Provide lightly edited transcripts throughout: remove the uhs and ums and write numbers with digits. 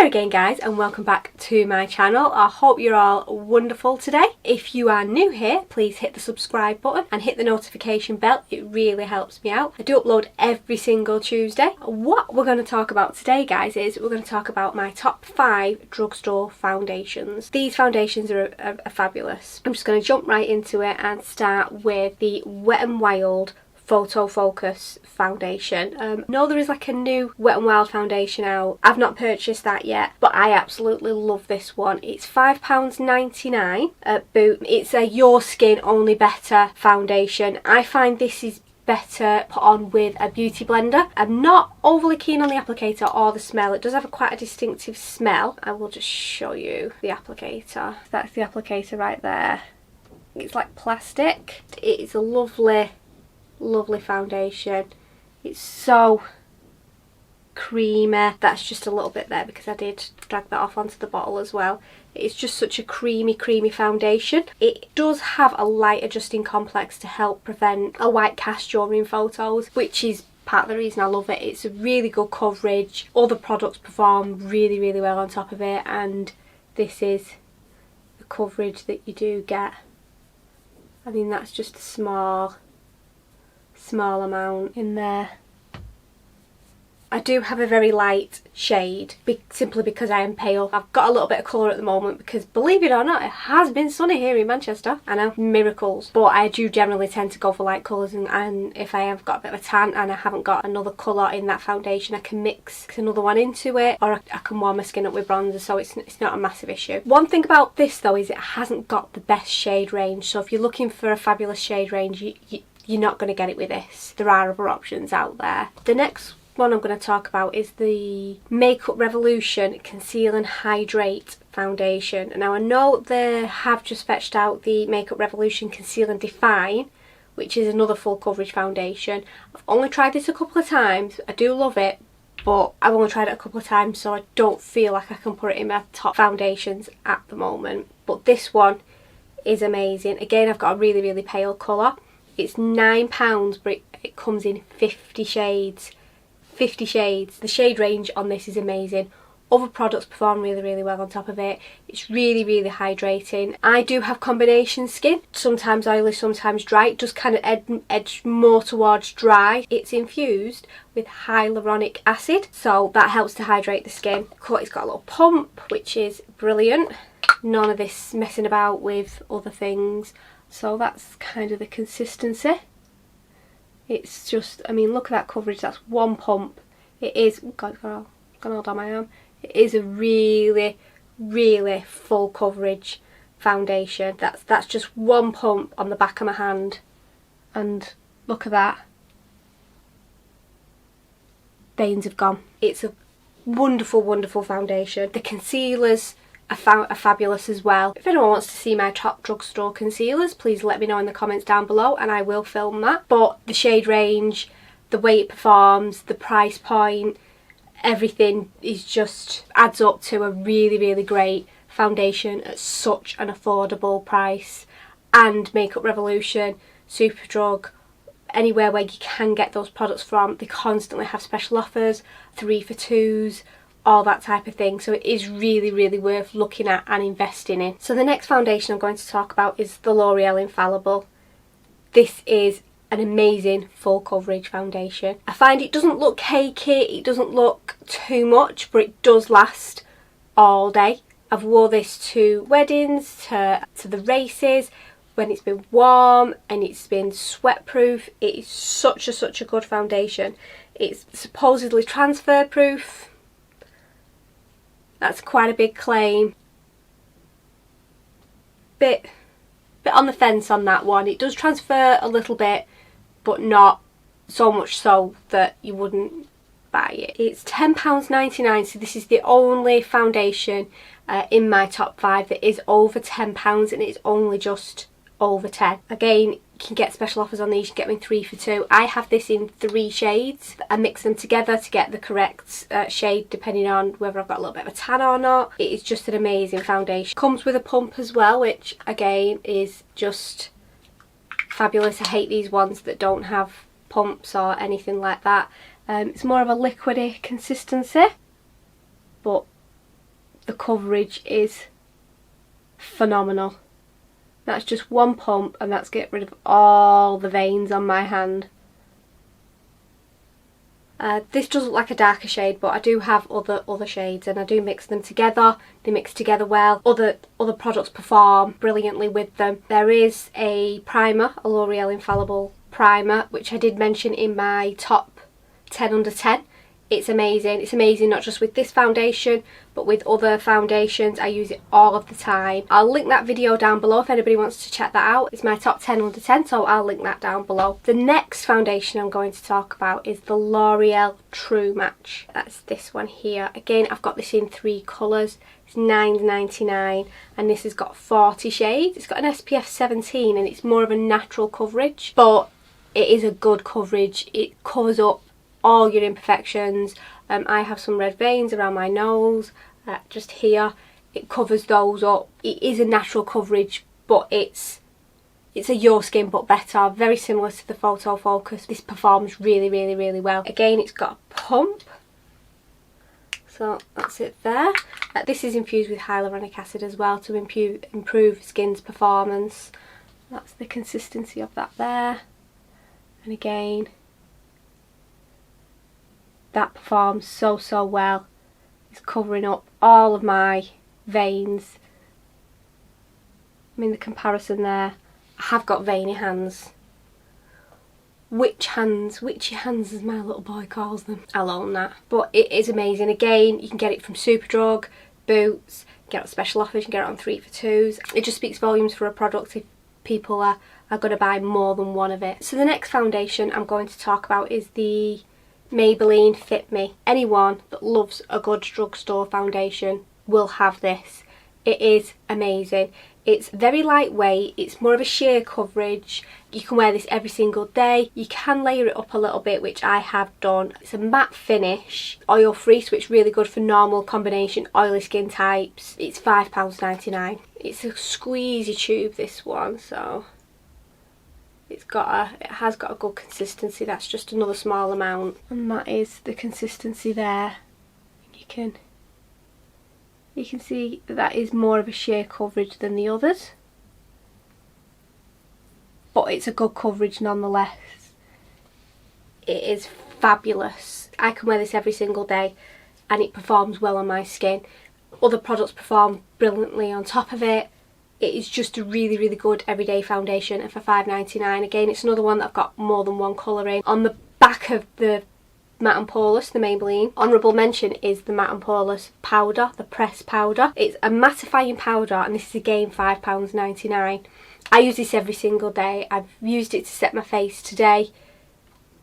there again guys, and welcome back to my channel. I hope you're all wonderful today. If you are new here, please hit the subscribe button and hit the notification bell. It really helps me out. I do upload every single Tuesday. What we're going to talk about today guys is we're going to talk about my top 5 drugstore foundations. These foundations are fabulous. I'm just going to jump right into it and start with the Wet n Wild Photo Focus foundation. No, there is like a new Wet n Wild foundation out. I've not purchased that yet, but I absolutely love this one. It's £5.99 at Boot. It's a Your Skin Only Better foundation. I find this is better put on with a beauty blender. I'm not overly keen on the applicator or the smell. It does have quite a distinctive smell. I will just show you the applicator. That's the applicator right there. It's like plastic. It is a lovely foundation. It's so creamy. That's just a little bit there because I did drag that off onto the bottle as well. It's just such a creamy foundation. It does have a light adjusting complex to help prevent a white cast during photos, which is part of the reason I love it. It's a really good coverage. All the products perform really well on top of it, and this is the coverage that you do get. I mean, that's just a small amount in there. I do have a very light shade simply because I am pale. I've got a little bit of colour at the moment because, believe it or not, it has been sunny here in Manchester. I know, miracles. But I do generally tend to go for light colours, and if I have got a bit of a tan and I haven't got another colour in that foundation, I can mix another one into it, or I can warm my skin up with bronzer, so it's not a massive issue. One thing about this though is it hasn't got the best shade range, so if you're looking for a fabulous shade range, you're not going to get it with this. There are other options out there. The next one I'm going to talk about is the Makeup Revolution Conceal and Hydrate foundation. Now I know they have just fetched out the Makeup Revolution Conceal and Define, which is another full coverage foundation. I've only tried this a couple of times. I do love it, but I've only tried it a couple of times, so I don't feel like I can put it in my top foundations at the moment. But this one is amazing. Again, I've got a really pale colour. It's £9, but it comes in 50 shades. 50 shades. The shade range on this is amazing. Other products perform really well on top of it. It's really hydrating. I do have combination skin, sometimes oily, sometimes dry. It does kind of edge more towards dry. It's infused with hyaluronic acid, so that helps to hydrate the skin. It's got a little pump, which is brilliant. None of this messing about with other things. So that's kind of the consistency. It's just, I mean, look at that coverage. That's one pump. It is, God, it's gone all down my arm. It is a really full coverage foundation. That's just one pump on the back of my hand. And look at that. Veins have gone. It's a wonderful foundation. The concealers are fabulous as well. If anyone wants to see my top drugstore concealers, please let me know in the comments down below and I will film that. But the shade range, the way it performs, the price point, everything is just adds up to a really great foundation at such an affordable price. And Makeup Revolution, Superdrug, anywhere where you can get those products from, they constantly have special offers, 3 for 2s, all that type of thing, so it is really worth looking at and investing in. So the next foundation I'm going to talk about is the L'Oreal Infallible. This is an amazing full coverage foundation. I find it doesn't look cakey, it doesn't look too much, but it does last all day. I've wore this to weddings, to the races, when it's been warm and it's been sweat proof. It is such a good foundation. It's supposedly transfer proof. That's quite a big claim. Bit on the fence on that one. It does transfer a little bit, but not so much so that you wouldn't buy it. It's £10.99, so this is the only foundation in my top 5 that is over £10, and it's only just over 10. Again, you can get special offers on these. You can get them in 3 for 2. I have this in 3 shades. I mix them together to get the correct shade depending on whether I've got a little bit of a tan or not. It is just an amazing foundation. Comes with a pump as well, which again is just fabulous. I hate these ones that don't have pumps or anything like that. It's more of a liquidy consistency, but coverage is phenomenal. That's just one pump and that's get rid of all the veins on my hand. This does look like a darker shade, but I do have other shades and I do mix them together. They mix together well. Other products perform brilliantly with them. There is a primer, a L'Oreal Infallible primer, which I did mention in my top 10 under 10. It's amazing. It's amazing not just with this foundation, but with other foundations. I use it all of the time. I'll link that video down below if anybody wants to check that out. It's my top 10 under 10, so I'll link that down below. The next foundation I'm going to talk about is the L'Oreal True Match. That's this one here. Again, I've got this in 3 colours. It's £9.99 and this has got 40 shades. It's got an SPF 17 and it's more of a natural coverage, but it is a good coverage. It covers up all your imperfections. I have some red veins around my nose, just here. It covers those up. It is a natural coverage, but it's a your skin but better. Very similar to the Photo Focus. This performs really, really, really well. Again, it's got a pump, so that's it there. This is infused with hyaluronic acid as well to improve skin's performance. That's the consistency of that there. And again, that performs so well. It's covering up all of my veins. I mean, the comparison there, I have got veiny hands. Witchy hands as my little boy calls them. I'll own that. But it is amazing. Again, you can get it from Superdrug, Boots, get it on special offers, you can get it on 3 for 2s. It just speaks volumes for a product if people are going to buy more than one of it. So the next foundation I'm going to talk about is the Maybelline Fit Me. Anyone that loves a good drugstore foundation will have this. It is amazing. It's very lightweight. It's more of a sheer coverage. You can wear this every single day. You can layer it up a little bit, which I have done. It's a matte finish, oil free, so it's really good for normal combination oily skin types. It's £5.99. It's a squeezy tube, this one, so it has got a good consistency. That's just another small amount, and that is the consistency there. You can see that is more of a sheer coverage than the others, but it's a good coverage nonetheless. It is fabulous. I can wear this every single day and it performs well on my skin. Other products perform brilliantly on top of it. It is just a really, really good everyday foundation, and for £5.99. Again, it's another one that I've got more than one colour in. On the back of the Matte and Poreless, the Maybelline, honourable mention is the Matte and Poreless powder, the press powder. It's a mattifying powder, and this is again £5.99. I use this every single day. I've used it to set my face today.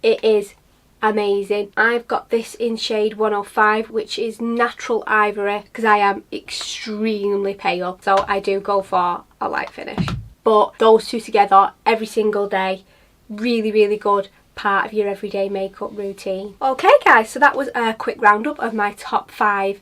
It is amazing. I've got this in shade 105, which is natural ivory, because I am extremely pale, so I do go for a light finish. But those two together every single day, really, really good part of your everyday makeup routine. Okay guys, so that was a quick roundup of my top 5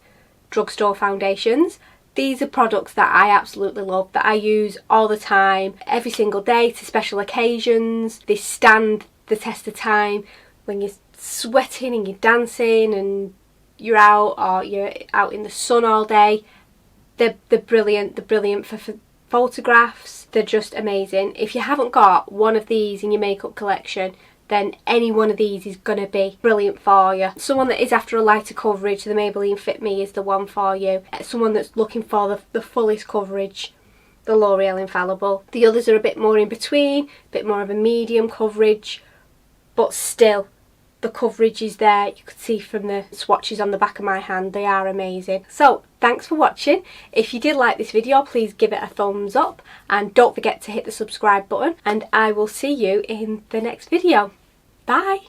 drugstore foundations. These are products that I absolutely love, that I use all the time, every single day, to special occasions. They stand the test of time when you're sweating and you're dancing and you're out, or you're out in the sun all day. They're brilliant. They're brilliant for photographs. They're just amazing. If you haven't got one of these in your makeup collection, then any one of these is going to be brilliant for you. Someone that is after a lighter coverage, the Maybelline Fit Me is the one for you. Someone that's looking for the fullest coverage, the L'Oreal Infallible. The others are a bit more in between, a bit more of a medium coverage, but still the coverage is there. You could see from the swatches on the back of my hand, they are amazing. So thanks for watching. If you did like this video, please give it a thumbs up and don't forget to hit the subscribe button, and I will see you in the next video. Bye!